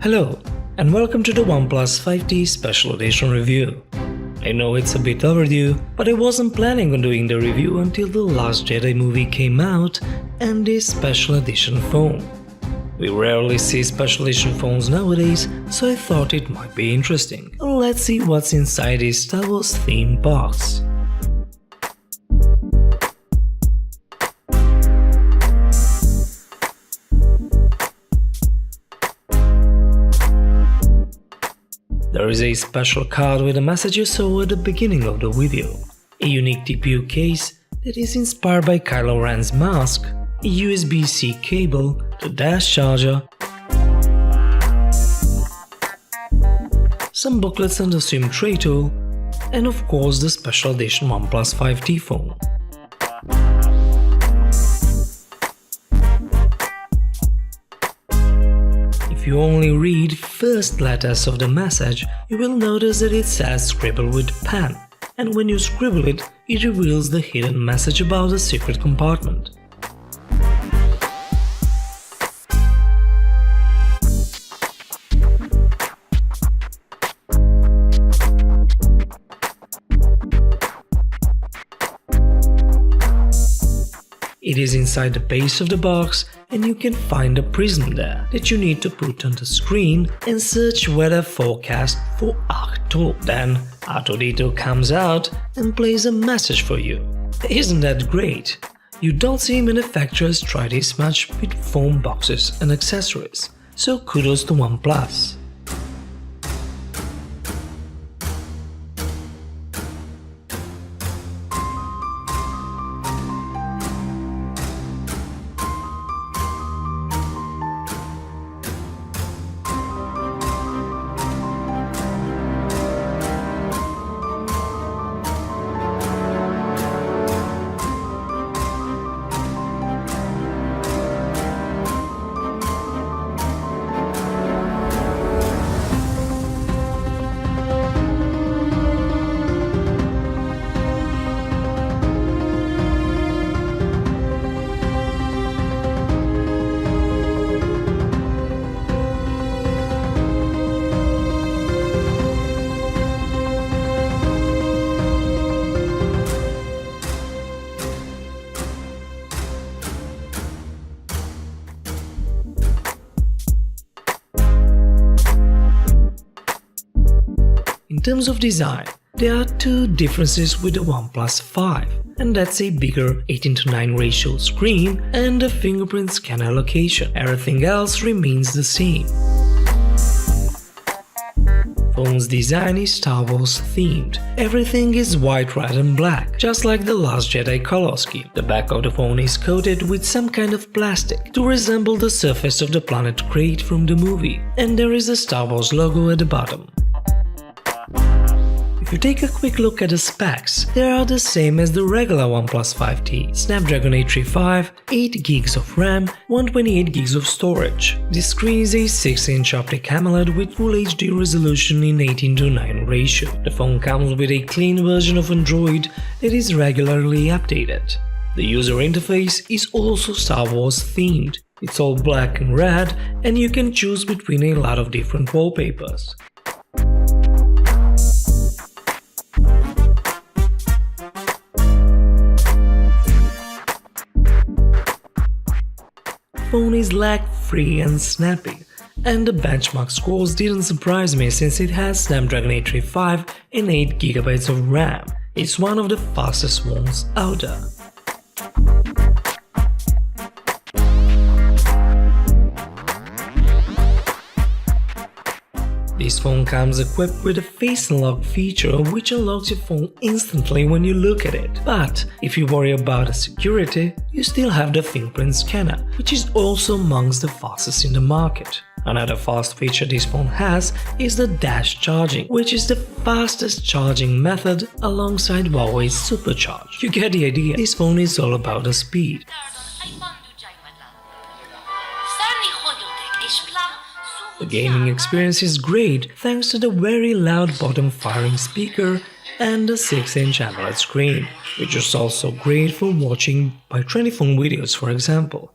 Hello, and welcome to the OnePlus 5T Special Edition review. I know it's a bit overdue, but I wasn't planning on doing the review until the Last Jedi movie came out and this special edition phone. We rarely see special edition phones nowadays, so I thought it might be interesting. Let's see what's inside this Star Wars themed box. There is a special card with the message you saw at the beginning of the video, a unique TPU case that is inspired by Kylo Ren's mask, a USB-C cable, the dash charger, some booklets and a SIM tray tool, and of course the special edition OnePlus 5T phone. If you only read first letters of the message, you will notice that it says scribble with pen, and when you scribble it, it reveals the hidden message about the secret compartment. It is inside the base of the box, and you can find a prism there that you need to put on the screen and search weather forecast for Arcto. Then R2-D2 comes out and plays a message for you. Isn't that great? You don't see manufacturers try this much with phone boxes and accessories, so kudos to OnePlus. In terms of design, there are two differences with the OnePlus 5, and that's a bigger 18:9 ratio screen and a fingerprint scanner location. Everything else remains the same. Phone's design is Star Wars themed. Everything is white, red and black, just like the Last Jedi color scheme. The back of the phone is coated with some kind of plastic to resemble the surface of the planet Crate from the movie, and there is a Star Wars logo at the bottom. If you take a quick look at the specs, they are the same as the regular OnePlus 5T. Snapdragon 835, 8GB of RAM, 128GB of storage. This screen is a 6-inch optic AMOLED with Full HD resolution in 18:9 ratio. The phone comes with a clean version of Android that is regularly updated. The user interface is also Star Wars themed. It's all black and red, and you can choose between a lot of different wallpapers. Phone is lag-free and snappy, and the benchmark scores didn't surprise me since it has Snapdragon 835 and 8GB of RAM. It's one of the fastest ones out there. This phone comes equipped with a face unlock feature which unlocks your phone instantly when you look at it. But if you worry about the security, you still have the fingerprint scanner, which is also amongst the fastest in the market. Another fast feature this phone has is the dash charging, which is the fastest charging method alongside Huawei's Supercharge. You get the idea, this phone is all about the speed. The gaming experience is great thanks to the very loud bottom-firing speaker and the 6-inch AMOLED screen, which is also great for watching by 20-phone videos, for example.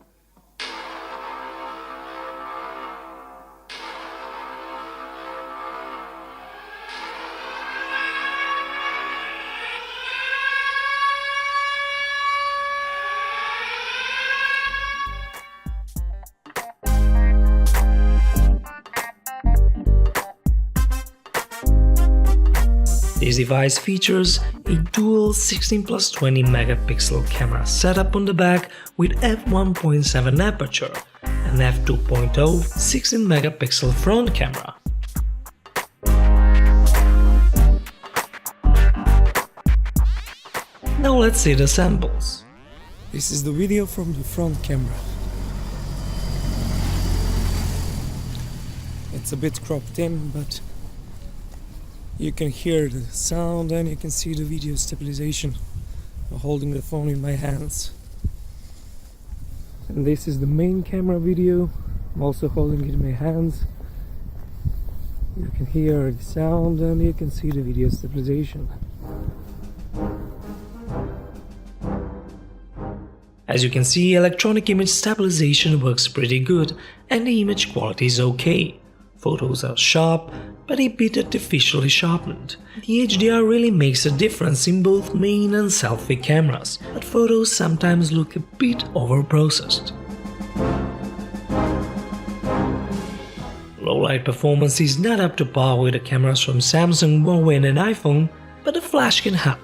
This device features a dual 16+20 megapixel camera setup on the back with f1.7 aperture and f2.0 16 megapixel front camera. Now let's see the samples. This is the video from the front camera. It's a bit cropped in, but you can hear the sound and you can see the video stabilization while holding the phone in my hands. And this is the main camera video. I'm also holding it in my hands. You can hear the sound and you can see the video stabilization. As you can see, electronic image stabilization works pretty good and the image quality is okay. Photos are sharp, but a bit artificially sharpened. The HDR really makes a difference in both main and selfie cameras, but photos sometimes look a bit overprocessed. Low light performance is not up to par with the cameras from Samsung, Huawei and iPhone, but the flash can help.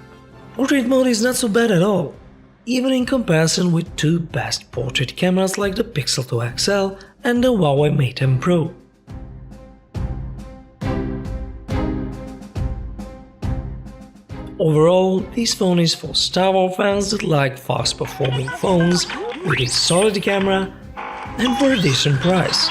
Portrait mode is not so bad at all, even in comparison with two best portrait cameras like the Pixel 2 XL and the Huawei Mate 10 Pro. Overall, this phone is for Star Wars fans that like fast-performing phones with a solid camera and for a decent price.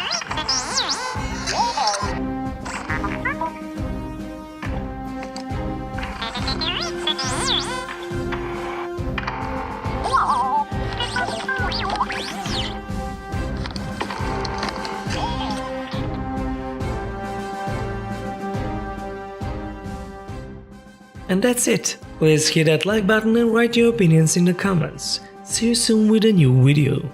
And that's it. Please hit that like button and write your opinions in the comments. See you soon with a new video.